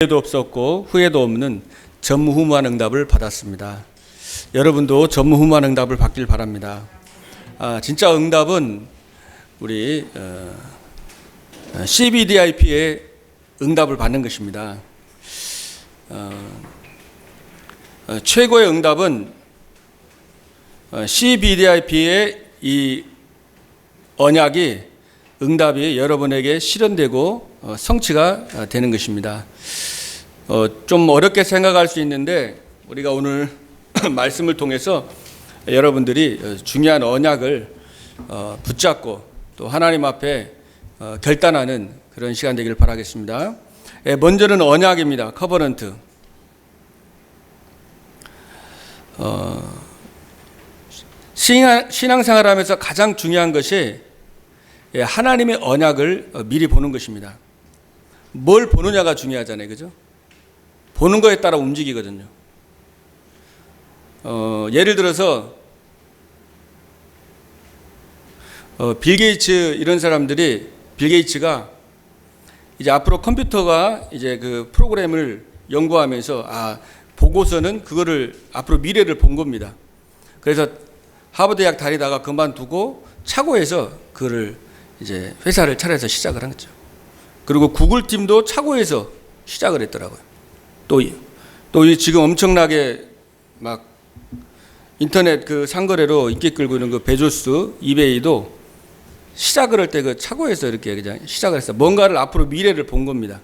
후회도 없었고 후회도 없는 전무후무한 응답을 받았습니다. 여러분도 전무후무한 응답을 받길 바랍니다. 진짜 응답은 우리 CBDIP의 응답을 받는 것입니다. 최고의 응답은 CBDIP의 이 언약이 응답이 여러분에게 실현되고 성취가 되는 것입니다. 좀 어렵게 생각할 수 있는데 우리가 오늘 말씀을 통해서 여러분들이 중요한 언약을 붙잡고 또 하나님 앞에 결단하는 그런 시간 되기를 바라겠습니다. 먼저는 언약입니다. 커버넌트. 신앙생활하면서 가장 중요한 것이 하나님의 언약을 미리 보는 것입니다. 뭘 보느냐가 중요하잖아요, 그죠? 보는 거에 따라 움직이거든요. 예를 들어서 빌 게이츠 이런 사람들이 빌 게이츠가 이제 앞으로 컴퓨터가 이제 그 프로그램을 연구하면서 보고서는 그거를 앞으로 미래를 본 겁니다. 그래서 하버드 대학 다니다가 그만두고 차고에서 그거를 이제 회사를 차려서 시작을 한 거죠. 그리고 구글 팀도 차고에서 시작을 했더라고요. 또 지금 엄청나게 막 인터넷 그 상거래로 인기 끌고 있는 그 베조스, 이베이도 시작을 할 때 그 차고에서 이렇게 그냥 시작을 했어요. 뭔가를 앞으로 미래를 본 겁니다.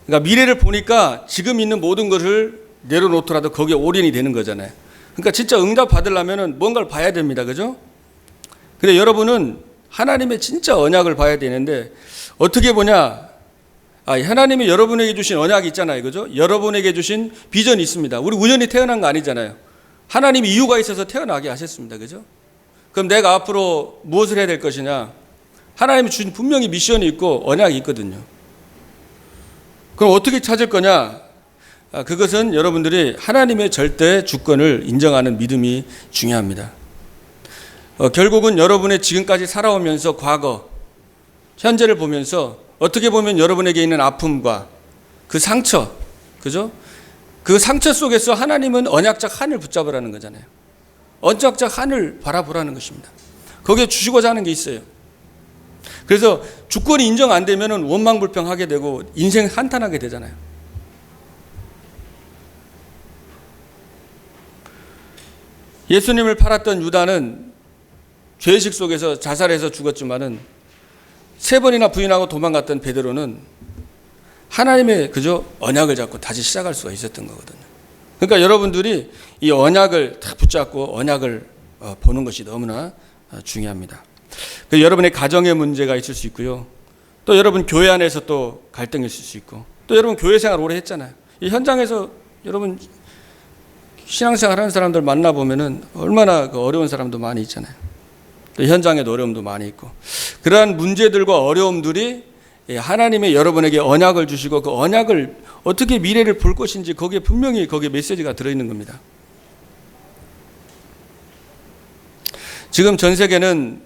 그러니까 미래를 보니까 지금 있는 모든 것을 내려놓더라도 거기에 올인이 되는 거잖아요. 그러니까 진짜 응답 받으려면은 뭔가를 봐야 됩니다. 그죠? 근데 여러분은 하나님의 진짜 언약을 봐야 되는데 어떻게 보냐? 하나님이 여러분에게 주신 언약이 있잖아요. 그죠? 여러분에게 주신 비전이 있습니다. 우리 우연히 태어난 거 아니잖아요. 하나님이 이유가 있어서 태어나게 하셨습니다. 그죠? 그럼 내가 앞으로 무엇을 해야 될 것이냐? 하나님이 주신 분명히 미션이 있고 언약이 있거든요. 그럼 어떻게 찾을 거냐? 그것은 여러분들이 하나님의 절대 주권을 인정하는 믿음이 중요합니다. 결국은 여러분의 지금까지 살아오면서 과거, 현재를 보면서 어떻게 보면 여러분에게 있는 아픔과 그 상처, 그죠? 그 상처 속에서 하나님은 언약적 한을 붙잡으라는 거잖아요. 언약적 한을 바라보라는 것입니다. 거기에 주시고자 하는 게 있어요. 그래서 주권이 인정 안 되면 원망불평하게 되고 인생 한탄하게 되잖아요. 예수님을 팔았던 유다는 죄의식 속에서 자살해서 죽었지만은 3번이나 부인하고 도망갔던 베드로는 하나님의 그저 언약을 잡고 다시 시작할 수가 있었던 거거든요. 그러니까 여러분들이 이 언약을 다 붙잡고 언약을 보는 것이 너무나 중요합니다. 여러분의 가정에 문제가 있을 수 있고요. 또 여러분 교회 안에서 또 갈등이 있을 수 있고 또 여러분 교회 생활 오래 했잖아요. 이 현장에서 여러분 신앙생활 하는 사람들 만나보면은 얼마나 어려운 사람도 많이 있잖아요. 또 현장에도 어려움도 많이 있고 그러한 문제들과 어려움들이 하나님의 여러분에게 언약을 주시고 그 언약을 어떻게 미래를 볼 것인지 거기에 분명히 거기에 메시지가 들어있는 겁니다. 지금 전 세계는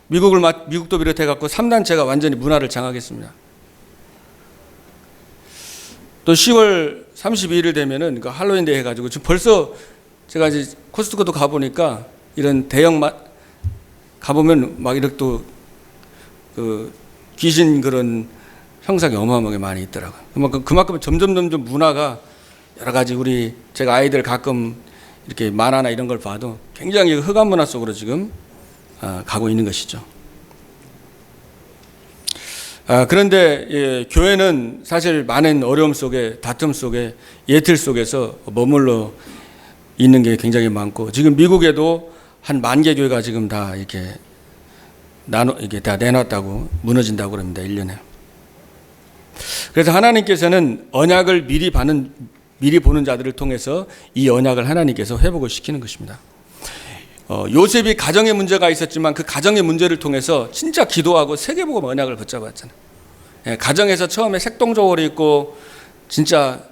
미국도 비롯해 갖고 3단체가 완전히 문화를 장악했습니다. 또 10월 32일 되면은 그 할로윈 데이 해가지고 지금 벌써 제가 이제 코스트코도 가보니까 이런 대형 가보면 막 이렇게 또 그 귀신 그런 형상이 어마어마하게 많이 있더라고요. 그만큼 점점 문화가 여러 가지 제가 아이들 가끔 이렇게 만화나 이런 걸 봐도 굉장히 흑암 문화 속으로 지금 가고 있는 것이죠. 그런데 교회는 사실 많은 어려움 속에 다툼 속에 예틀 속에서 머물러 있는 게 굉장히 많고 지금 미국에도 한 10,000개 교회가 지금 다 이렇게 다 내놨다고 무너진다고 그럽니다. 1년에. 그래서 하나님께서는 언약을 미리 보는 자들을 통해서 이 언약을 하나님께서 회복을 시키는 것입니다. 요셉이 가정에 문제가 있었지만 그 가정의 문제를 통해서 진짜 기도하고 세계복음 언약을 붙잡았잖아요. 가정에서 처음에 색동적으로 있고 진짜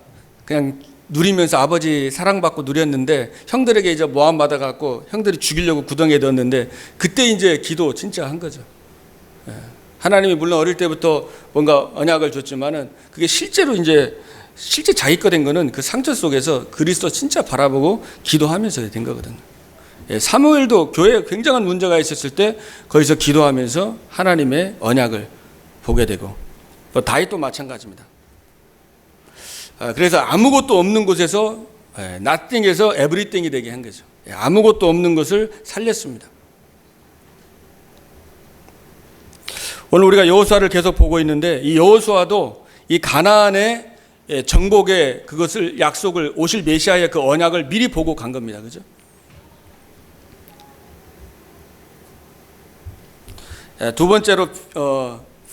그냥 누리면서 아버지 사랑받고 누렸는데 형들에게 이제 모함 받아갖고 형들이 죽이려고 구덩이에 넣었는데 그때 이제 기도 진짜 한 거죠. 하나님이 물론 어릴 때부터 뭔가 언약을 줬지만은 그게 실제로 이제 실제 자기 거 된 거는 그 상처 속에서 그리스도 진짜 바라보고 기도하면서 된 거거든요. 예, 사무엘도 교회에 굉장한 문제가 있었을 때 거기서 기도하면서 하나님의 언약을 보게 되고, 또 다윗도 마찬가지입니다. 그래서 아무것도 없는 곳에서 nothing에서 everything이 되게 한 거죠. 예, 아무것도 없는 것을 살렸습니다. 오늘 우리가 여호수아를 계속 보고 있는데, 이 여호수아도 이 가나안의 정복의 그것을 약속을 오실 메시아의 그 언약을 미리 보고 간 겁니다. 그죠? 두 번째로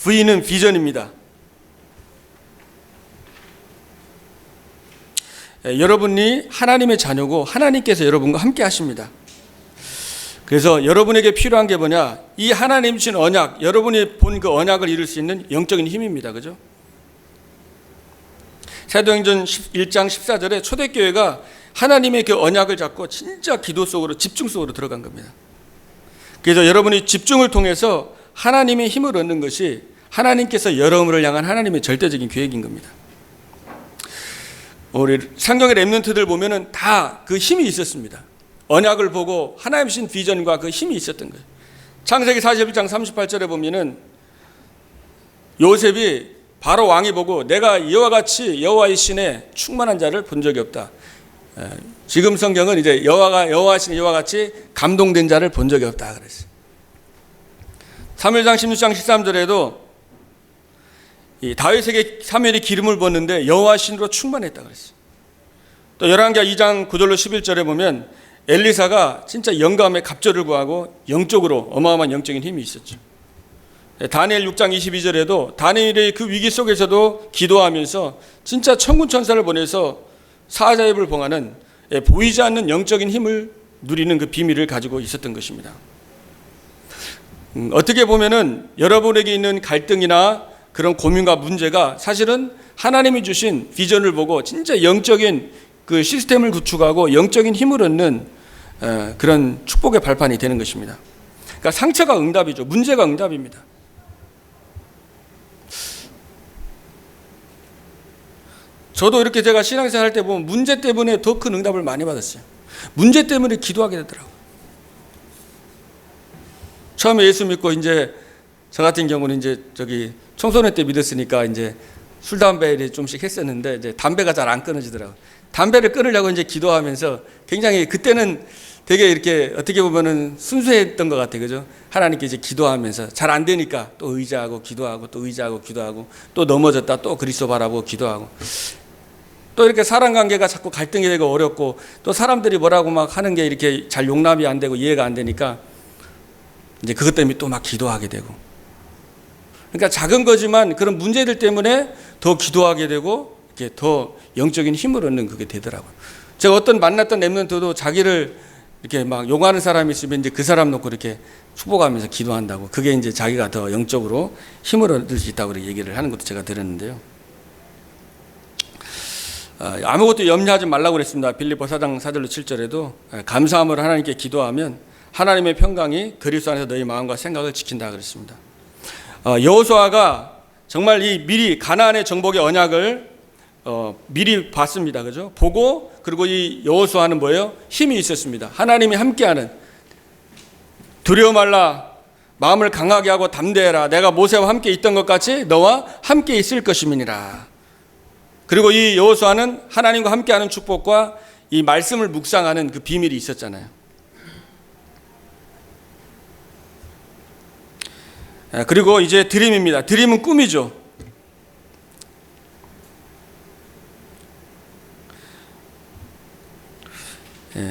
V는 비전입니다. 여러분이 하나님의 자녀고 하나님께서 여러분과 함께 하십니다. 그래서 여러분에게 필요한 게 뭐냐? 이 하나님 주신 언약, 여러분이 본 그 언약을 이룰 수 있는 영적인 힘입니다. 그죠? 사도행전 1장 14절에 초대교회가 하나님의 그 언약을 잡고 진짜 기도 속으로, 집중 속으로 들어간 겁니다. 그래서 여러분이 집중을 통해서 하나님의 힘을 얻는 것이 하나님께서 여러분을 향한 하나님의 절대적인 계획인 겁니다. 우리 성경의 렘넌트들 보면은 다 그 힘이 있었습니다. 언약을 보고 하나님 주신 비전과 그 힘이 있었던 거예요. 창세기 41장 38절에 보면은 요셉이 바로 왕이 보고 내가 이와 같이 여호와의 신에 충만한 자를 본 적이 없다. 지금 성경은 이제 여호와의 신에 이와 같이 감동된 자를 본 적이 없다 그랬어요. 사무엘상 16장 13절에도 이 다윗에게 사무엘이 기름을 부었는데 여호와의 신으로 충만했다 그랬어요. 또 열왕기하 2장 9절로 11절에 보면 엘리사가 진짜 영감의 갑절을 구하고 영적으로 어마어마한 영적인 힘이 있었죠. 다니엘 6장 22절에도 다니엘의 그 위기 속에서도 기도하면서 진짜 천군 천사를 보내서 사자입을 봉하는 보이지 않는 영적인 힘을 누리는 그 비밀을 가지고 있었던 것입니다. 어떻게 보면은 여러분에게 있는 갈등이나 그런 고민과 문제가 사실은 하나님이 주신 비전을 보고 진짜 영적인 그 시스템을 구축하고 영적인 힘을 얻는 그런 축복의 발판이 되는 것입니다. 그러니까 상처가 응답이죠. 문제가 응답입니다. 저도 이렇게 제가 신앙생활 할 때 보면 문제 때문에 더 큰 응답을 많이 받았어요. 문제 때문에 기도하게 되더라고요. 처음에 예수 믿고 이제 저 같은 경우는 이제 청소년 때 믿었으니까 이제 술 담배를 좀씩 했었는데 이제 담배가 잘 안 끊어지더라고요. 담배를 끊으려고 이제 기도하면서 굉장히 그때는 되게 이렇게 어떻게 보면은 순수했던 것 같아요. 그죠? 하나님께 이제 기도하면서 잘 안 되니까 또 의지하고 기도하고 또 의지하고 기도하고 또 넘어졌다 또 그리스도 바라보고 기도하고 또 이렇게 사람 관계가 자꾸 갈등이 되고 어렵고 또 사람들이 뭐라고 막 하는 게 이렇게 잘 용납이 안 되고 이해가 안 되니까 이제 그것 때문에 또 막 기도하게 되고, 그러니까 작은 거지만 그런 문제들 때문에 더 기도하게 되고 이렇게 더 영적인 힘을 얻는 그게 되더라고요. 제가 어떤 만났던 렘넌트도 자기를 이렇게 막 용하는 사람이 있으면 이제 그 사람 놓고 이렇게 축복하면서 기도한다고, 그게 이제 자기가 더 영적으로 힘을 얻을 수 있다고 얘기를 하는 것도 제가 들었는데요. 아무것도 염려하지 말라고 그랬습니다. 빌립보 4장 4절로 7절에도 감사함으로 하나님께 기도하면 하나님의 평강이 그리스도 안에서 너희 마음과 생각을 지킨다 그랬습니다. 여호수아가 정말 이 미리 가나안의 정복의 언약을 미리 봤습니다. 그죠? 보고, 그리고 이 여호수아는 뭐예요? 힘이 있었습니다. 하나님이 함께하는, 두려워 말라, 마음을 강하게 하고 담대해라. 내가 모세와 함께 있던 것 같이 너와 함께 있을 것임이니라. 그리고 이 여호수아는 하나님과 함께하는 축복과 이 말씀을 묵상하는 그 비밀이 있었잖아요. 그리고 이제 드림입니다. 드림은 꿈이죠.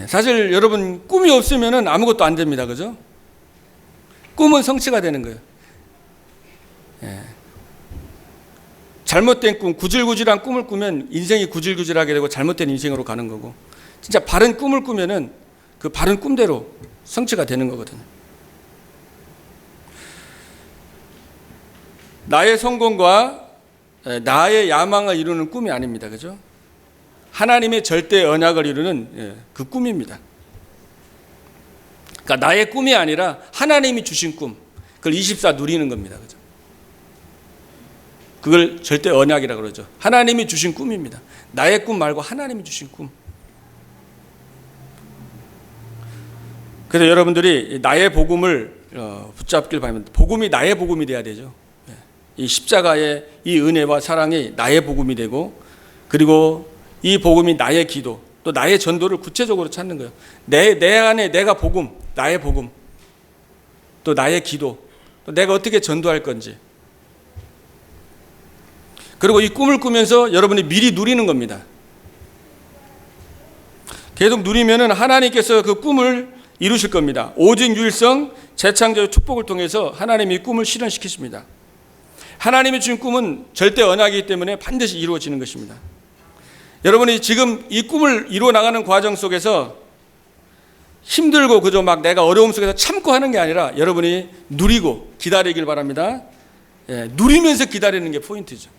사실 여러분 꿈이 없으면 아무것도 안 됩니다. 그죠? 꿈은 성취가 되는 거예요. 잘못된 꿈, 구질구질한 꿈을 꾸면 인생이 구질구질하게 되고 잘못된 인생으로 가는 거고, 진짜 바른 꿈을 꾸면은 그 바른 꿈대로 성취가 되는 거거든요. 나의 성공과 나의 야망을 이루는 꿈이 아닙니다. 그죠? 하나님의 절대 언약을 이루는 그 꿈입니다. 그러니까 나의 꿈이 아니라 하나님이 주신 꿈, 그걸 24 누리는 겁니다. 그죠? 그걸 절대 언약이라고 그러죠. 하나님이 주신 꿈입니다. 나의 꿈 말고 하나님이 주신 꿈. 그래서 여러분들이 나의 복음을 붙잡길 바랍니다. 복음이 나의 복음이 돼야 되죠. 이 십자가의 이 은혜와 사랑이 나의 복음이 되고, 그리고 이 복음이 나의 기도, 또 나의 전도를 구체적으로 찾는 거예요. 내 안에 내가 복음, 나의 복음, 또 나의 기도, 또 내가 어떻게 전도할 건지. 그리고 이 꿈을 꾸면서 여러분이 미리 누리는 겁니다. 계속 누리면은 하나님께서 그 꿈을 이루실 겁니다. 오직 유일성 재창조의 축복을 통해서 하나님이 꿈을 실현시키십니다. 하나님이 주신 꿈은 절대 언약이기 때문에 반드시 이루어지는 것입니다. 여러분이 지금 이 꿈을 이루어 나가는 과정 속에서 힘들고 그저 막 내가 어려움 속에서 참고 하는 게 아니라 여러분이 누리고 기다리길 바랍니다. 누리면서 기다리는 게 포인트죠.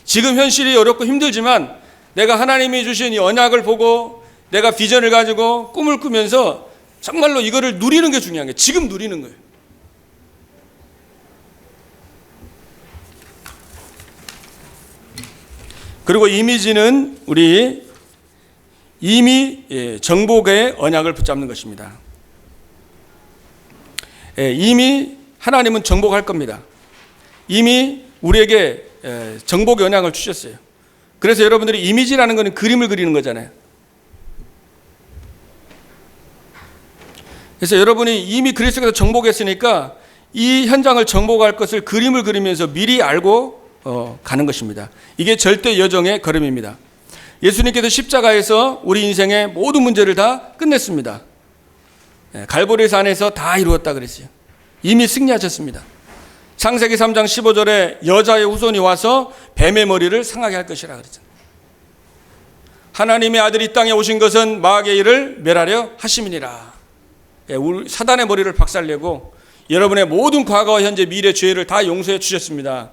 지금 현실이 어렵고 힘들지만 내가 하나님이 주신 이 언약을 보고 내가 비전을 가지고 꿈을 꾸면서 정말로 이거를 누리는 게 중요한 거예요. 지금 누리는 거예요. 그리고 이미지는 우리 이미 정복의 언약을 붙잡는 것입니다. 이미 하나님은 정복할 겁니다. 이미 우리에게 정복의 언약을 주셨어요. 그래서 여러분들이 이미지라는 것은 그림을 그리는 거잖아요. 그래서 여러분이 이미 그리스도께서 정복했으니까 이 현장을 정복할 것을 그림을 그리면서 미리 알고 가는 것입니다. 이게 절대 여정의 걸음입니다. 예수님께서 십자가에서 우리 인생의 모든 문제를 다 끝냈습니다. 갈보리 산에서 다 이루었다 그랬어요. 이미 승리하셨습니다. 창세기 3장 15절에 여자의 후손이 와서 뱀의 머리를 상하게 할 것이라 그랬잖아요. 하나님의 아들이 이 땅에 오신 것은 마귀의 일을 멸하려 하심이니라. 사단의 머리를 박살내고 여러분의 모든 과거와 현재 미래 죄를 다 용서해 주셨습니다.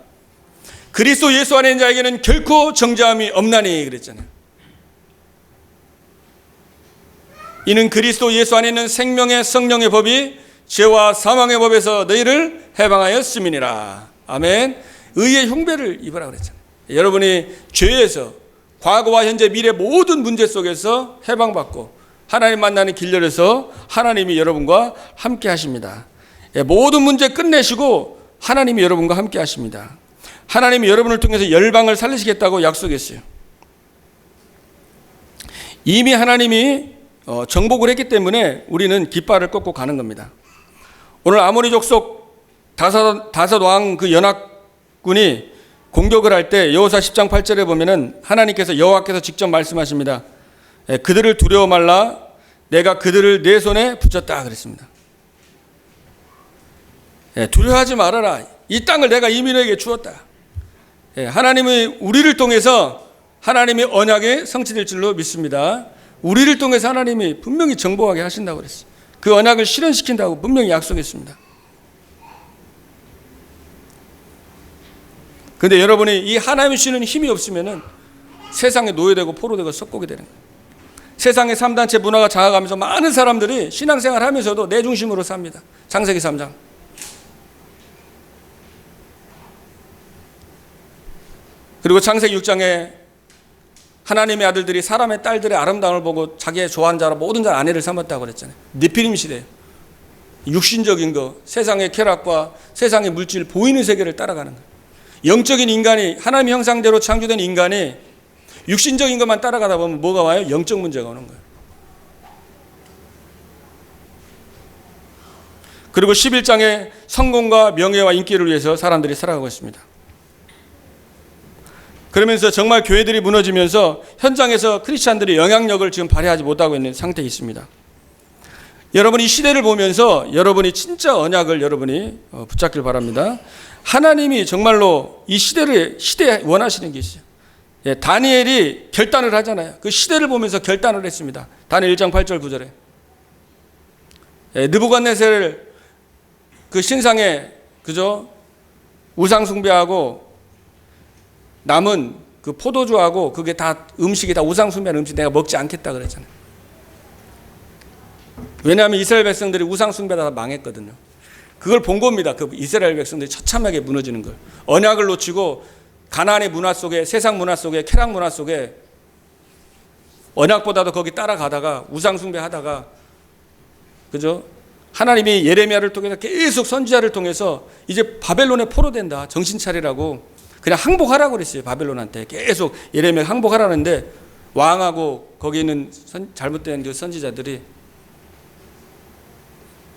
그리스도 예수 안에 있는 자에게는 결코 정죄함이 없나니 그랬잖아요. 이는 그리스도 예수 안에 있는 생명의 성령의 법이 죄와 사망의 법에서 너희를 해방하였음이니라. 아멘. 의의 흉배를 입으라 그랬잖아요. 여러분이 죄에서 과거와 현재 미래 모든 문제 속에서 해방받고 하나님 만나는 길열에서 하나님이 여러분과 함께 하십니다. 모든 문제 끝내시고 하나님이 여러분과 함께 하십니다. 하나님이 여러분을 통해서 열방을 살리시겠다고 약속했어요. 이미 하나님이 정복을 했기 때문에 우리는 깃발을 꺾고 가는 겁니다. 오늘 아모리 족속 다섯 왕 그 연합군이 공격을 할 때 여호수아 10장 8절에 보면은 하나님께서 여호와께서 직접 말씀하십니다. 그들을 두려워 말라 내가 그들을 내 손에 붙였다 그랬습니다. 두려워하지 말아라. 이 땅을 내가 이미 너에게 주었다. 하나님이 우리를 통해서 하나님의 언약이 성취될 줄로 믿습니다. 우리를 통해서 하나님이 분명히 정복하게 하신다고 그랬어요. 그 언약을 실현시킨다고 분명히 약속했습니다. 그런데 여러분이 이 하나님이 주시는 힘이 없으면은 세상에 노예되고 포로되고 속고게 되는 거예요. 세상의 3단체 문화가 장악하면서 많은 사람들이 신앙생활 하면서도 내 중심으로 삽니다. 창세기 3장. 그리고 창세기 6장에 하나님의 아들들이 사람의 딸들의 아름다움을 보고 자기의 좋아하는 자로 모든 자 아내를 삼았다고 그랬잖아요. 느피림 시대. 육신적인 거, 세상의 쾌락과 세상의 물질, 보이는 세계를 따라가는 거예요. 영적인 인간이 하나님의 형상대로 창조된 인간이 육신적인 것만 따라가다 보면 뭐가 와요? 영적 문제가 오는 거예요. 그리고 11장에 성공과 명예와 인기를 위해서 사람들이 살아가고 있습니다. 그러면서 정말 교회들이 무너지면서 현장에서 크리스찬들이 영향력을 지금 발휘하지 못하고 있는 상태에 있습니다. 여러분이 이 시대를 보면서 여러분이 진짜 언약을 여러분이 붙잡길 바랍니다. 하나님이 정말로 이 시대에 원하시는 게 있어요. 다니엘이 결단을 하잖아요. 그 시대를 보면서 결단을 했습니다. 다니엘 1장 8절 9절에 느부갓네살 그 신상에 그저 우상 숭배하고 남은 그 포도주하고 그게 다 음식이 다 우상 숭배하는 음식 내가 먹지 않겠다 그랬잖아요. 왜냐하면 이스라엘 백성들이 우상 숭배하다 망했거든요. 그걸 본 겁니다. 그 이스라엘 백성들이 처참하게 무너지는 걸. 언약을 놓치고 가나안의 문화 속에, 세상 문화 속에, 쾌락 문화 속에 언약보다도 거기 따라가다가 우상 숭배하다가, 그죠? 하나님이 예레미야를 통해서 계속 선지자를 통해서 이제 바벨론에 포로된다, 정신 차리라고 그냥 항복하라고 그랬어요. 바벨론한테 계속 예레미야 항복하라는데, 왕하고 거기 있는 잘못된 그 선지자들이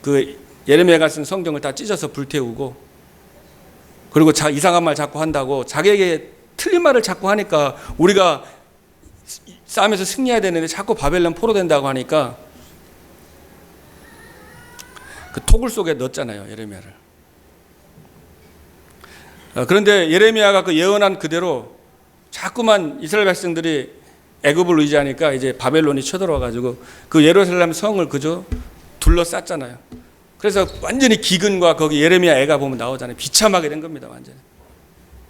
그 예레미야가 쓴 성경을 다 찢어서 불태우고, 그리고 이상한 말 자꾸 한다고, 자기에게 틀린 말을 자꾸 하니까 우리가 싸움에서 승리해야 되는데 자꾸 바벨론 포로된다고 하니까 그 토굴 속에 넣었잖아요, 예레미야를. 그런데 예레미야가 그 예언한 그대로 자꾸만 이스라엘 백성들이 애굽을 의지하니까 이제 바벨론이 쳐들어와 가지고 그 예루살렘 성을 그저 둘러쌌잖아요. 그래서 완전히 기근과 거기 예레미야 애가 보면 나오잖아요. 비참하게 된 겁니다, 완전히.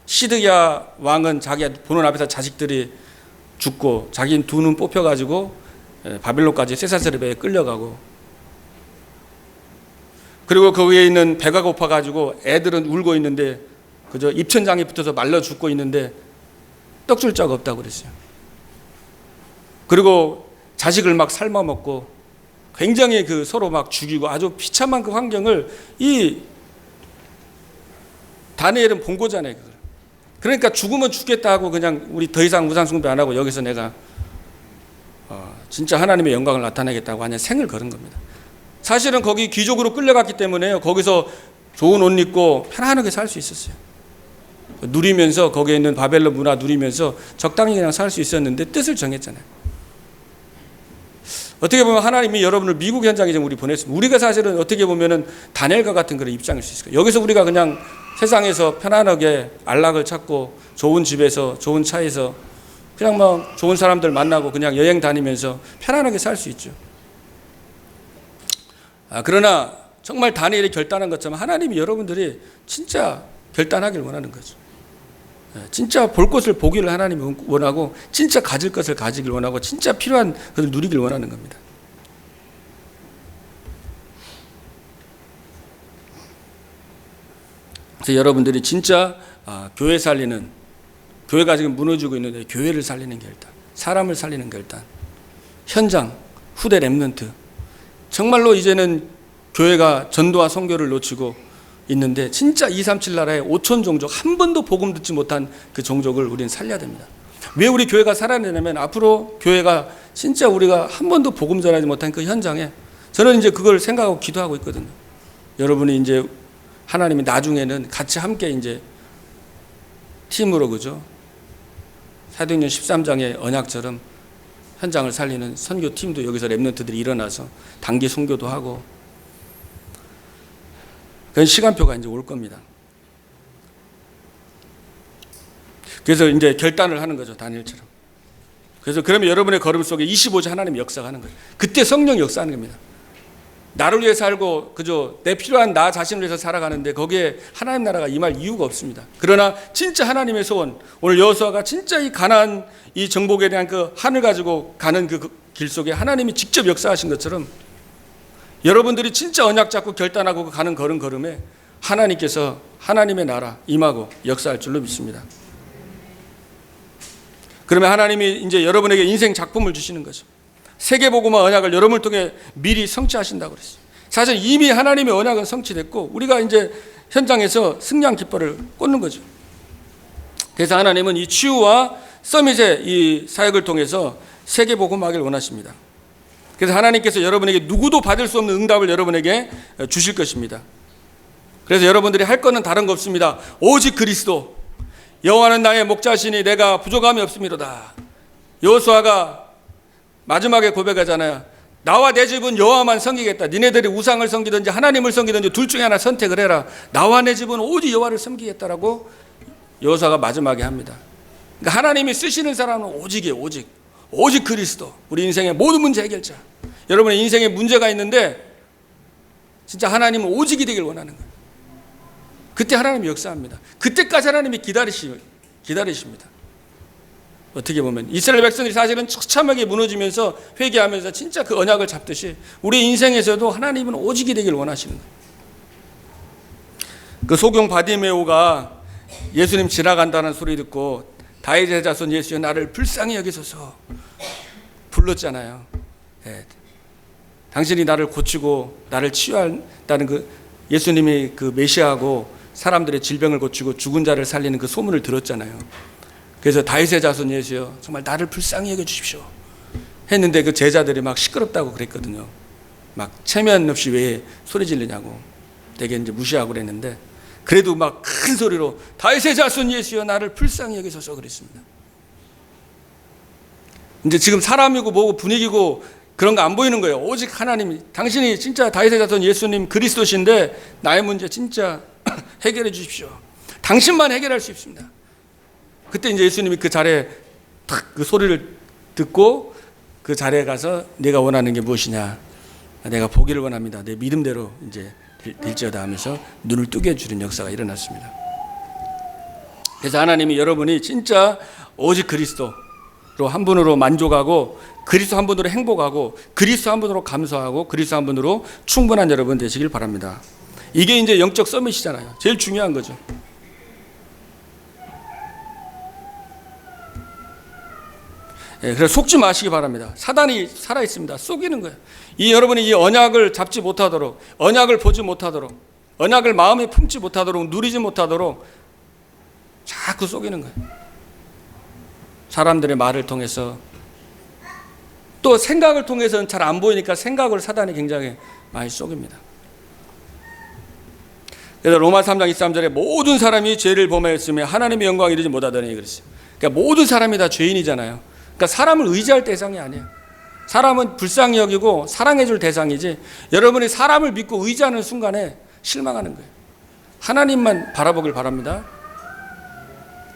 시드기야 왕은 자기 보는 앞에서 자식들이 죽고, 자기 두 눈 뽑혀 가지고 바벨론까지 쇠사슬에 끌려가고, 그리고 거기에 있는 배가 고파 가지고 애들은 울고 있는데 그저 입천장에 붙어서 말라 죽고 있는데 떡 줄 자가 없다고 그랬어요. 그리고 자식을 막 삶아 먹고 굉장히 그 서로 막 죽이고 아주 비참한 그 환경을 이 다니엘은 본 거잖아요, 그걸. 그러니까 죽으면 죽겠다 하고 그냥 우리 더 이상 우상 숭배 안 하고 여기서 내가 진짜 하나님의 영광을 나타내겠다고 하냐 생을 걸은 겁니다. 사실은 거기 귀족으로 끌려갔기 때문에요. 거기서 좋은 옷 입고 편안하게 살 수 있었어요. 누리면서 거기에 있는 바벨론 문화 누리면서 적당히 그냥 살 수 있었는데 뜻을 정했잖아요. 어떻게 보면 하나님이 여러분을 미국 현장에 좀 우리 보냈습니다. 우리가 사실은 어떻게 보면은 다니엘과 같은 그런 입장일 수 있을 거예요. 여기서 우리가 그냥 세상에서 편안하게 안락을 찾고 좋은 집에서 좋은 차에서 그냥 뭐 좋은 사람들 만나고 그냥 여행 다니면서 편안하게 살 수 있죠. 그러나 정말 다니엘이 결단한 것처럼 하나님이 여러분들이 진짜 결단하길 원하는 거죠. 진짜 볼 것을 보기를 하나님이 원하고, 진짜 가질 것을 가지길 원하고, 진짜 필요한 것을 누리길 원하는 겁니다. 그래서 여러분들이 진짜 교회 살리는, 교회가 지금 무너지고 있는데 교회를 살리는 결단, 사람을 살리는 결단, 현장, 후대 렘넌트, 정말로 이제는 교회가 전도와 선교를 놓치고 있는데 진짜 237 나라의 5천 종족, 한 번도 복음 듣지 못한 그 종족을 우리는 살려야 됩니다. 왜 우리 교회가 살아야 되냐면, 앞으로 교회가 진짜 우리가 한 번도 복음 전하지 못한 그 현장에, 저는 이제 그걸 생각하고 기도하고 있거든요. 여러분이 이제 하나님이 나중에는 같이 함께 이제 팀으로, 그죠? 사도행전 13장의 언약처럼 현장을 살리는 선교팀도 여기서 렘넌트들이 일어나서 단기 선교도 하고, 그런 시간표가 이제 올 겁니다. 그래서 이제 결단을 하는 거죠, 다니엘처럼. 그래서 그러면 여러분의 걸음 속에 25주 하나님이 역사하는 거예요. 그때 성령이 역사하는 겁니다. 나를 위해 살고 그저 내 필요한 나 자신을 위해서 살아가는데 거기에 하나님 나라가 임할 이유가 없습니다. 그러나 진짜 하나님의 소원, 오늘 여호수아가 진짜 이 가나안 이 정복에 대한 그 한을 가지고 가는 그 길 속에 하나님이 직접 역사하신 것처럼, 여러분들이 진짜 언약 잡고 결단하고 가는 걸음에 하나님께서 하나님의 나라 임하고 역사할 줄로 믿습니다. 그러면 하나님이 이제 여러분에게 인생 작품을 주시는 거죠. 세계복음화 언약을 여러분을 통해 미리 성취하신다고 그랬어요. 사실 이미 하나님의 언약은 성취됐고 우리가 이제 현장에서 승리한 깃발을 꽂는 거죠. 그래서 하나님은 이 치유와 서밋의 이 사역을 통해서 세계복음화를 원하십니다. 그래서 하나님께서 여러분에게 누구도 받을 수 없는 응답을 여러분에게 주실 것입니다. 그래서 여러분들이 할 거는 다른 거 없습니다. 오직 그리스도, 여호와는 나의 목자시니 내가 부족함이 없음이로다. 여호수아가 마지막에 고백하잖아요. 나와 내 집은 여호와만 섬기겠다. 니네들이 우상을 섬기든지 하나님을 섬기든지 둘 중에 하나 선택을 해라. 나와 내 집은 오직 여호와를 섬기겠다라고 여호수아가 마지막에 합니다. 그러니까 하나님이 쓰시는 사람은 오직이에요. 오직 그리스도, 우리 인생의 모든 문제 해결자. 여러분의 인생에 문제가 있는데 진짜 하나님은 오직이 되길 원하는 거예요. 그때 하나님이 역사합니다. 그때까지 하나님이 기다리십니다. 어떻게 보면 이스라엘 백성들이 사실은 처참하게 무너지면서 회개하면서 진짜 그 언약을 잡듯이 우리 인생에서도 하나님은 오직이 되길 원하시는 거예요. 그 소경 바디메오가 예수님 지나간다는 소리 듣고 다윗의 자손 예수여 나를 불쌍히 여기소서 불렀잖아요. 예. 당신이 나를 고치고 나를 치유한다는 그 예수님이 그 메시아고 사람들의 질병을 고치고 죽은 자를 살리는 그 소문을 들었잖아요. 그래서 다윗의 자손 예수여 정말 나를 불쌍히 여겨주십시오 했는데 그 제자들이 막 시끄럽다고 그랬거든요. 막 체면 없이 왜 소리 지르냐고 되게 이제 무시하고 그랬는데 그래도 막 큰 소리로 다윗의 자손 예수여 나를 불쌍히 여기소서 그랬습니다. 이제 지금 사람이고 뭐고 분위기고 그런 거 안 보이는 거예요. 오직 하나님이 당신이 진짜 다윗의 자손 예수님 그리스도신데 나의 문제 진짜 해결해 주십시오. 당신만 해결할 수 있습니다. 그때 이제 예수님이 그 자리에 탁 그 소리를 듣고 그 자리에 가서 내가 원하는 게 무엇이냐 내가 보기를 원합니다. 내 믿음대로 이제 될지어다 하면서 눈을 뜨게 해주는 역사가 일어났습니다. 그래서 하나님이 여러분이 진짜 오직 그리스도로 한 분으로 만족하고 그리스도 한 분으로 행복하고 그리스도 한 분으로 감사하고 그리스도 한 분으로 충분한 여러분 되시길 바랍니다. 이게 이제 영적 서밋이잖아요. 제일 중요한 거죠. 예, 그래서 속지 마시기 바랍니다. 사단이 살아 있습니다. 속이는 거예요. 여러분이 이 언약을 잡지 못하도록, 언약을 보지 못하도록, 언약을 마음에 품지 못하도록, 누리지 못하도록 자꾸 속이는 거예요. 사람들의 말을 통해서 또 생각을 통해서는 잘 안 보이니까 생각을 사단이 굉장히 많이 속입니다. 그래서 로마 3장 23절에 모든 사람이 죄를 범하였으며 하나님의 영광을 이루지 못하더니 그랬어요. 그러니까 모든 사람이 다 죄인이잖아요. 그러니까 사람을 의지할 대상이 아니에요. 사람은 불쌍히 여기고 사랑해 줄 대상이지 여러분이 사람을 믿고 의지하는 순간에 실망하는 거예요. 하나님만 바라보길 바랍니다.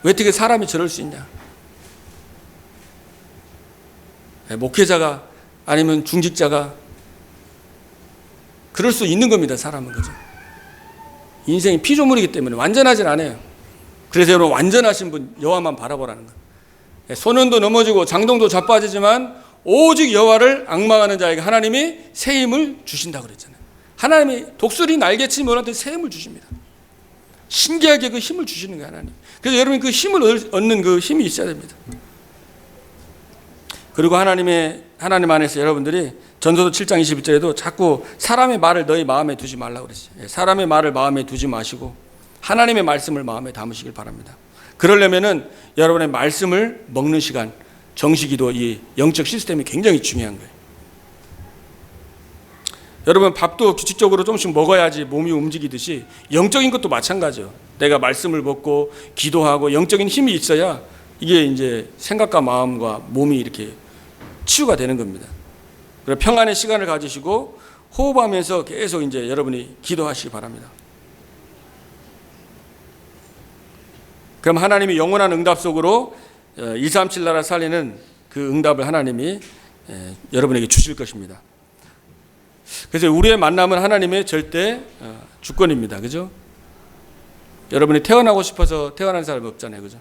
왜 어떻게 사람이 저럴 수 있냐. 목회자가 아니면 중직자가 그럴 수 있는 겁니다. 사람은. 그죠? 인생이 피조물이기 때문에 완전하진 않아요. 그래서 여러분 완전하신 분 여호와만 바라보라는 거예요. 소년도 넘어지고 장동도 자빠지지만 오직 여호와를 앙망하는 자에게 하나님이 새 힘을 주신다고 그랬잖아요. 하나님이 독수리 날개치 뭐라도 새 힘을 주십니다. 신기하게 그 힘을 주시는 거예요. 하나님. 그래서 여러분 그 힘을 얻는 그 힘이 있어야 됩니다. 그리고 하나님 안에서 여러분들이 전도서 7장 21절에도 자꾸 사람의 말을 너희 마음에 두지 말라고 그랬어요. 사람의 말을 마음에 두지 마시고 하나님의 말씀을 마음에 담으시길 바랍니다. 그러려면은 여러분의 말씀을 먹는 시간, 정식기도 이 영적 시스템이 굉장히 중요한 거예요. 여러분 밥도 규칙적으로 조금씩 먹어야지 몸이 움직이듯이 영적인 것도 마찬가지예요. 내가 말씀을 먹고 기도하고 영적인 힘이 있어야 이게 이제 생각과 마음과 몸이 이렇게 치유가 되는 겁니다. 그래서 평안의 시간을 가지시고 호흡하면서 계속 이제 여러분이 기도하시기 바랍니다. 그럼 하나님이 영원한 응답 속으로 237 나라 살리는 그 응답을 하나님이 여러분에게 주실 것입니다. 그래서 우리의 만남은 하나님의 절대 주권입니다. 그죠? 여러분이 태어나고 싶어서 태어난 사람이 없잖아요. 그죠?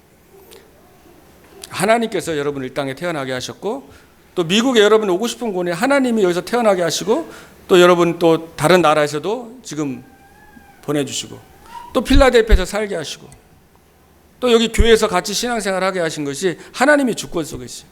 하나님께서 여러분을 이 땅에 태어나게 하셨고 또 미국에 여러분 오고 싶은 곳에 하나님이 여기서 태어나게 하시고 또 여러분 또 다른 나라에서도 지금 보내주시고 또 필라델피아에서 살게 하시고 또 여기 교회에서 같이 신앙생활하게 하신 것이 하나님의 주권 속에 있어요.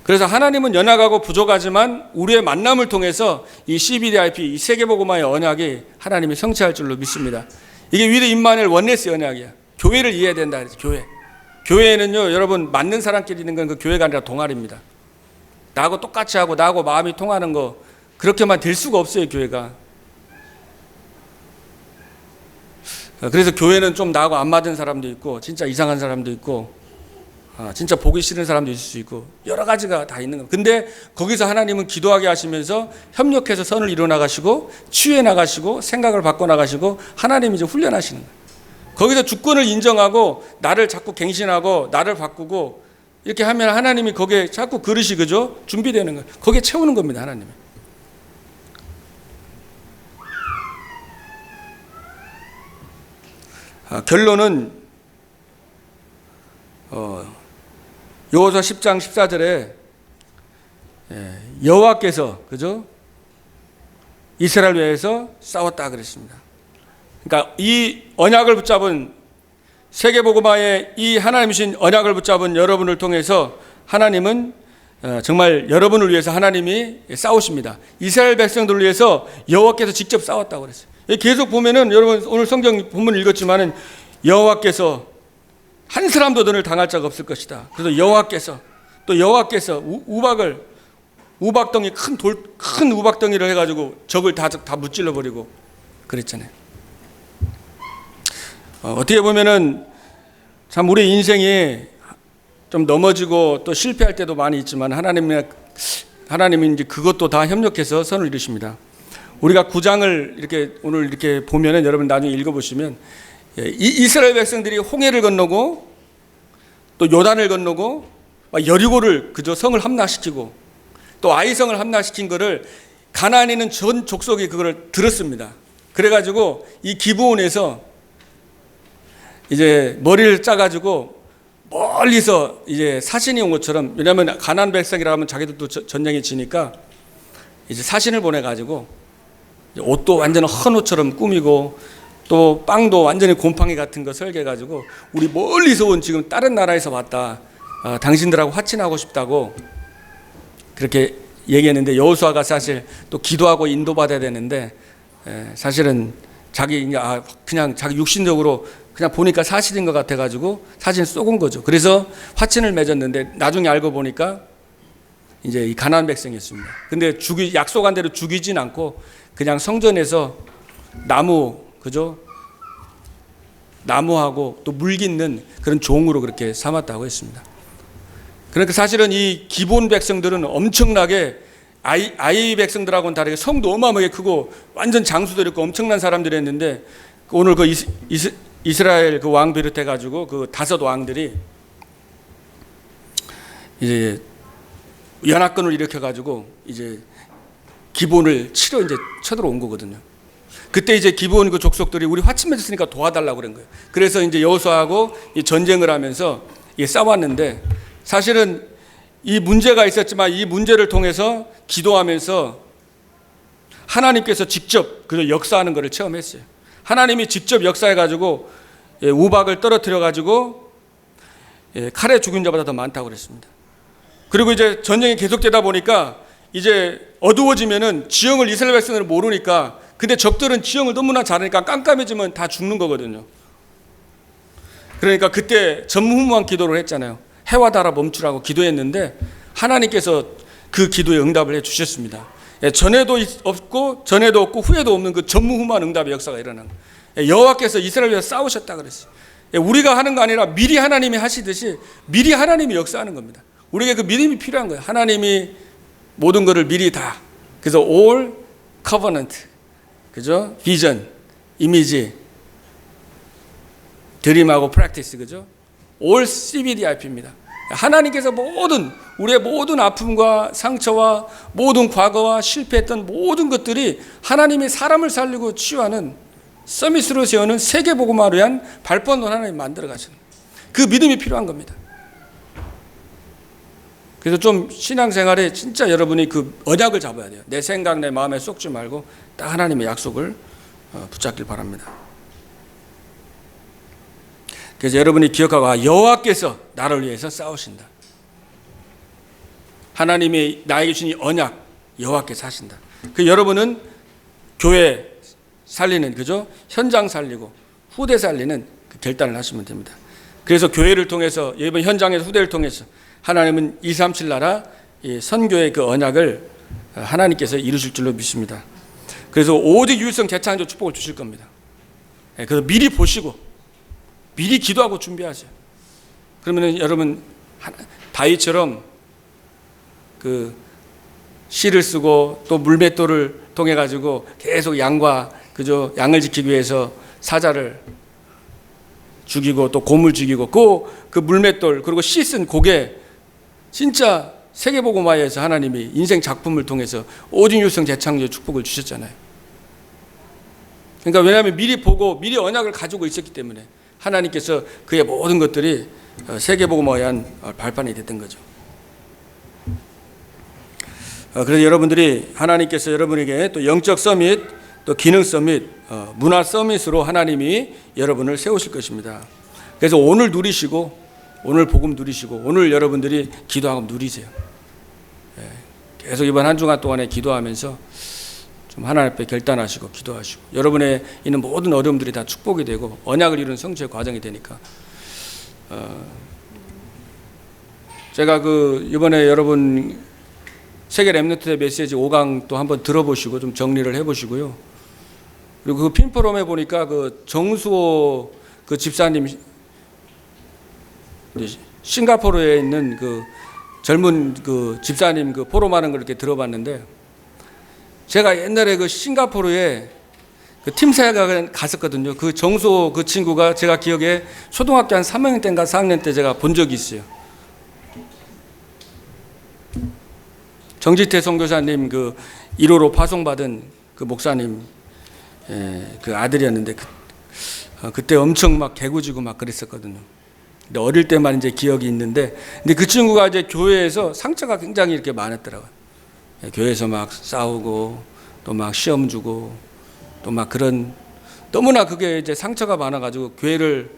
그래서 하나님은 연약하고 부족하지만 우리의 만남을 통해서 이 CBDIP, 이 세계복음화의 언약이 하나님이 성취할 줄로 믿습니다. 이게 위드 임마누엘 원네스 언약이야. 교회를 이해해야 된다 그래서 교회. 교회에는요, 여러분 맞는 사람끼리 있는 건 그 교회가 아니라 동아리입니다. 나하고 똑같이 하고 나하고 마음이 통하는 거 그렇게만 될 수가 없어요, 교회가. 그래서 교회는 좀 나하고 안 맞은 사람도 있고 진짜 이상한 사람도 있고 진짜 보기 싫은 사람도 있을 수 있고 여러 가지가 다 있는 겁니다. 근데 거기서 하나님은 기도하게 하시면서 협력해서 선을 이루어 나가시고 치유해 나가시고 생각을 바꿔 나가시고 하나님이 이제 훈련하시는 거예요. 거기서 주권을 인정하고 나를 자꾸 갱신하고 나를 바꾸고 이렇게 하면 하나님이 거기에 자꾸 그릇이 그죠? 준비되는 거예요. 거기에 채우는 겁니다. 하나님이. 결론은 여호수아 10장 14절에 여호와께서 그죠? 이스라엘 위해서 싸웠다 그랬습니다. 그러니까 이 언약을 붙잡은 세계복음화의 이 하나님 주신 언약을 붙잡은 여러분을 통해서 하나님은 정말 여러분을 위해서 하나님이 싸우십니다. 이스라엘 백성들을 위해서 여호와께서 직접 싸웠다고 그랬어요. 계속 보면은 여러분 오늘 성경 본문 읽었지만은 여호와께서 한 사람도 너를 당할 자가 없을 것이다. 그래서 여호와께서 우박덩이 큰 우박덩이를 해가지고 적을 다 무찔러 버리고 그랬잖아요. 어떻게 보면은 참 우리 인생이 좀 넘어지고 또 실패할 때도 많이 있지만 하나님이 이제 그것도 다 협력해서 선을 이루십니다. 우리가 9장을 이렇게 오늘 이렇게 보면은 여러분 나중에 읽어보시면 이스라엘 백성들이 홍해를 건너고 또 요단을 건너고 여리고를 그저 성을 함락시키고 또 아이성을 함락시킨 거를 가나안에 있는 전 족속이 그걸 들었습니다. 그래가지고 이 기브온에서 이제 머리를 짜가지고 멀리서 이제 사신이 온 것처럼, 왜냐하면 가나안 백성이라 하면 자기들도 전쟁에 지니까 이제 사신을 보내가지고 옷도 완전 헌 옷처럼 꾸미고 또 빵도 완전히 곰팡이 같은 거 설계해가지고 우리 멀리서 온 지금 다른 나라에서 왔다, 당신들하고 화친하고 싶다고 그렇게 얘기했는데, 여호수아가 사실 또 기도하고 인도받아야 되는데 사실은 그냥 자기 육신적으로 그냥 보니까 사실인 것 같아가지고 사실 쏘은 거죠. 그래서 화친을 맺었는데 나중에 알고 보니까 이제 이 가나안 백성이었습니다. 근데 약속한 대로 죽이진 않고 그냥 성전에서 나무하고 또 물 깃는 그런 종으로 그렇게 삼았다고 했습니다. 그러니까 사실은 이 기본 백성들은 엄청나게 아이 백성들하고는 다르게 성도 어마어마하게 크고 완전 장수도 있고 엄청난 사람들이었는데, 오늘 그 이스라엘 그 왕 비롯해 가지고 그 5 왕들이 이제 연합군을 일으켜 가지고 이제 기본을 치러 이제 쳐들어온 거거든요. 그때 이제 기본 그 족속들이 우리 화친 맺었으니까 도와달라고 그런 거예요. 그래서 이제 여호수아하고 전쟁을 하면서 싸웠는데, 사실은 이 문제가 있었지만 이 문제를 통해서 기도하면서 하나님께서 직접 그 역사하는 것을 체험했어요. 하나님이 직접 역사해가지고 우박을 떨어뜨려가지고 칼에 죽은 자보다 더 많다고 그랬습니다. 그리고 이제 전쟁이 계속되다 보니까 이제 어두워지면은 지형을 이스라엘 백성들은 모르니까, 근데 적들은 지형을 너무나 잘하니까 깜깜해지면 다 죽는 거거든요. 그러니까 그때 전무후무한 기도를 했잖아요. 해와 달아 멈추라고 기도했는데 하나님께서 그 기도에 응답을 해 주셨습니다. 전에도 없고 후에도 없는 그 전무후무한 응답의 역사가 일어난 거예요. 여호와께서 이스라엘을 위해서 싸우셨다 그랬어요. 우리가 하는 거 아니라 미리 하나님이 하시듯이 미리 하나님이 역사하는 겁니다. 우리에게 그 믿음이 필요한 거예요. 하나님이 모든 것을 미리 다. 그래서 all covenant, 그죠? 비전, 이미지, 드림하고 프랙티스, 그죠? all CBDIP입니다. 하나님께서 우리의 모든 아픔과 상처와 모든 과거와 실패했던 모든 것들이 하나님이 사람을 살리고 치유하는 서밋으로 세우는 세계복음화를 위한 발판으로 하나님이 만들어 가시는, 그 믿음이 필요한 겁니다. 그래서 좀 신앙생활에 진짜 여러분이 그 언약을 잡아야 돼요. 내 생각, 내 마음에 쏙지 말고 딱 하나님의 약속을 붙잡길 바랍니다. 그래서 여러분이 기억하고, 여호와께서 나를 위해서 싸우신다. 하나님이 나에게 주신 이 언약, 여호와께서 하신다. 그 여러분은 교회 살리는, 그죠? 현장 살리고 후대 살리는 그 결단을 하시면 됩니다. 그래서 교회를 통해서, 이번 현장에서 후대를 통해서 하나님은 237 나라 선교의 그 언약을 하나님께서 이루실 줄로 믿습니다. 그래서 오직 유일성 대창조 축복을 주실 겁니다. 그래서 미리 보시고 미리 기도하고 준비하세요. 그러면 여러분 다윗처럼 그 씨를 쓰고 또 물맷돌을 통해 가지고 계속 양을 지키기 위해서 사자를 죽이고 또 곰을 죽이고 그 물맷돌 그리고 씨 쓴 고개, 진짜 세계복음화에서 하나님이 인생 작품을 통해서 오직 유일성 재창조 축복을 주셨잖아요. 그러니까 왜냐하면 미리 보고 미리 언약을 가지고 있었기 때문에 하나님께서 그의 모든 것들이 세계복음화에 의한 발판이 됐던 거죠. 그래서 여러분들이, 하나님께서 여러분에게 또 영적 서밋, 또 기능 서밋, 문화 서밋으로 하나님이 여러분을 세우실 것입니다. 그래서 오늘 누리시고, 오늘 복음 누리시고, 오늘 여러분들이 기도하고 누리세요. 계속 이번 한 주간 동안에 기도하면서 좀 하나님 앞에 결단하시고 기도하시고, 여러분의 있는 모든 어려움들이 다 축복이 되고 언약을 이루는 성취의 과정이 되니까. 제가 이번에 여러분 세계 렘넌트의 메시지 5강 또 한번 들어보시고 좀 정리를 해보시고요. 그리고 그 핀포럼에 보니까 정수호 집사님, 싱가포르에 있는 젊은 집사님 포럼하는 걸 이렇게 들어봤는데, 제가 옛날에 싱가포르에 팀사회가 갔었거든요. 정수호 친구가 제가 기억에 초등학교 한 3학년 때인가 4학년 때 제가 본 적이 있어요. 정지태 선교사님 1호로 파송받은 목사님 아들이었는데 그때 엄청 막 개구지고 막 그랬었거든요. 근데 어릴 때만 이제 기억이 있는데, 근데 그 친구가 이제 교회에서 상처가 굉장히 이렇게 많았더라고요. 교회에서 막 싸우고 또 막 시험 주고 또 막 그런, 너무나 그게 이제 상처가 많아가지고 교회를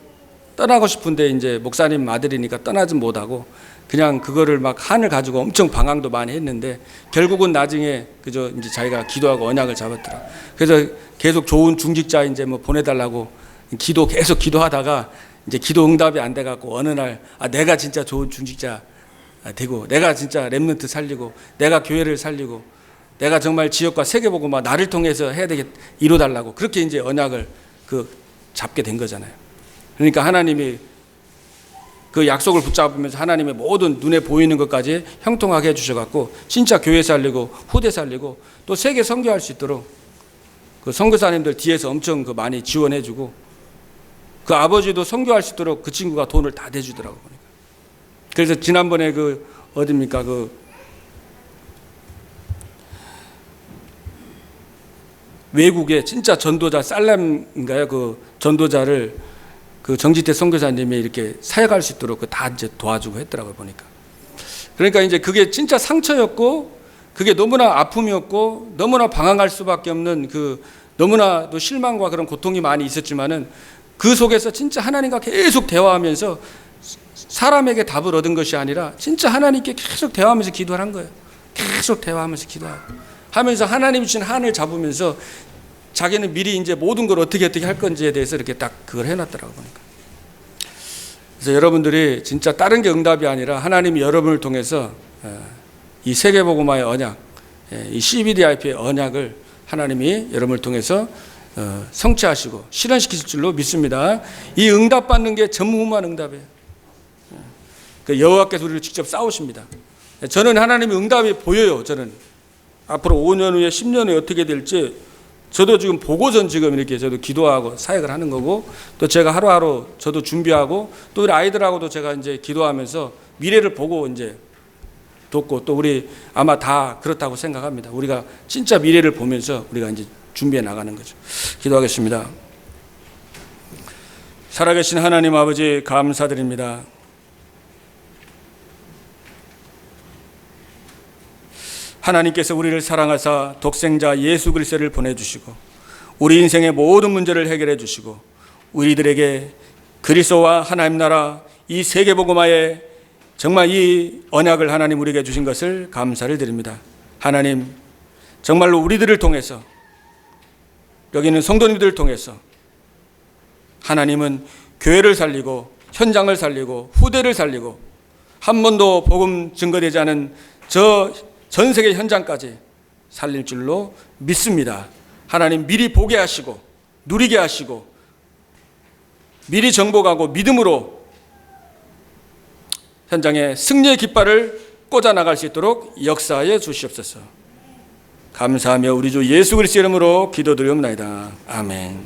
떠나고 싶은데 이제 목사님 아들이니까 떠나지 못하고 그냥 그거를 막 한을 가지고 엄청 방황도 많이 했는데, 결국은 나중에 그저 이제 자기가 기도하고 언약을 잡았더라. 그래서 계속 좋은 중직자 이제 보내달라고 계속 기도하다가 이제 기도 응답이 안 돼갖고 어느 날 내가 진짜 좋은 중직자 되고, 내가 진짜 렘넌트 살리고, 내가 교회를 살리고, 내가 정말 지역과 세계복음화 나를 통해서 해야 되겠, 이뤄달라고 그렇게 이제 언약을 잡게 된 거잖아요. 그러니까 하나님이 그 약속을 붙잡으면서 하나님의 모든 눈에 보이는 것까지 형통하게 해주셔갖고 진짜 교회 살리고 후대 살리고 또 세계 선교할 수 있도록 선교사님들 뒤에서 엄청 많이 지원해주고, 그 아버지도 선교할 수 있도록 그 친구가 돈을 다 대주더라고 보니까. 그래서 지난번에 어딥니까 외국에 진짜 전도자 살렘인가요? 전도자를 정지태 선교사님이 이렇게 사역할 수 있도록 다 이제 도와주고 했더라고요 보니까. 그러니까 이제 그게 진짜 상처였고, 그게 너무나 아픔이었고, 너무나 방황할 수밖에 없는 너무나도 실망과 그런 고통이 많이 있었지만은, 그 속에서 진짜 하나님과 계속 대화하면서 사람에게 답을 얻은 것이 아니라 진짜 하나님께 계속 대화하면서 기도를 한 거예요. 계속 대화하면서 기도하고 하면서 하나님 주신 한을 잡으면서 자기는 미리 이제 모든 걸 어떻게 할 건지에 대해서 이렇게 딱 그걸 해놨더라고 보니까. 그래서 여러분들이 진짜 다른 게 응답이 아니라 하나님이 여러분을 통해서 이 세계복음화의 언약, 이 CBDIP의 언약을 하나님이 여러분을 통해서 성취하시고 실현시키실 줄로 믿습니다. 이 응답받는 게 전무후무한 응답이에요. 여호와께서 우리를 직접 싸우십니다. 저는 하나님의 응답이 보여요. 저는 앞으로 5년 후에 10년 후에 어떻게 될지 저도 지금 보고선 지금 이렇게 저도 기도하고 사역을 하는 거고, 또 제가 하루하루 저도 준비하고, 또 우리 아이들하고도 제가 이제 기도하면서 미래를 보고 이제 돕고, 또 우리 아마 다 그렇다고 생각합니다. 우리가 진짜 미래를 보면서 우리가 이제 준비해 나가는 거죠. 기도하겠습니다. 살아계신 하나님 아버지 감사드립니다. 하나님께서 우리를 사랑하사 독생자 예수 그리스도를 보내주시고 우리 인생의 모든 문제를 해결해 주시고 우리들에게 그리스도와 하나님 나라 이 세계복음화에 정말 이 언약을 하나님 우리에게 주신 것을 감사를 드립니다. 하나님 정말로 우리들을 통해서 여기 있는 성도님들을 통해서 하나님은 교회를 살리고 현장을 살리고 후대를 살리고 한 번도 복음 증거되지 않은 전 세계 현장까지 살릴 줄로 믿습니다. 하나님 미리 보게 하시고 누리게 하시고 미리 정복하고 믿음으로 현장에 승리의 깃발을 꽂아 나갈 수 있도록 역사하여 주시옵소서. 감사하며 우리 주 예수 그리스도 이름으로 기도드리옵나이다. 아멘.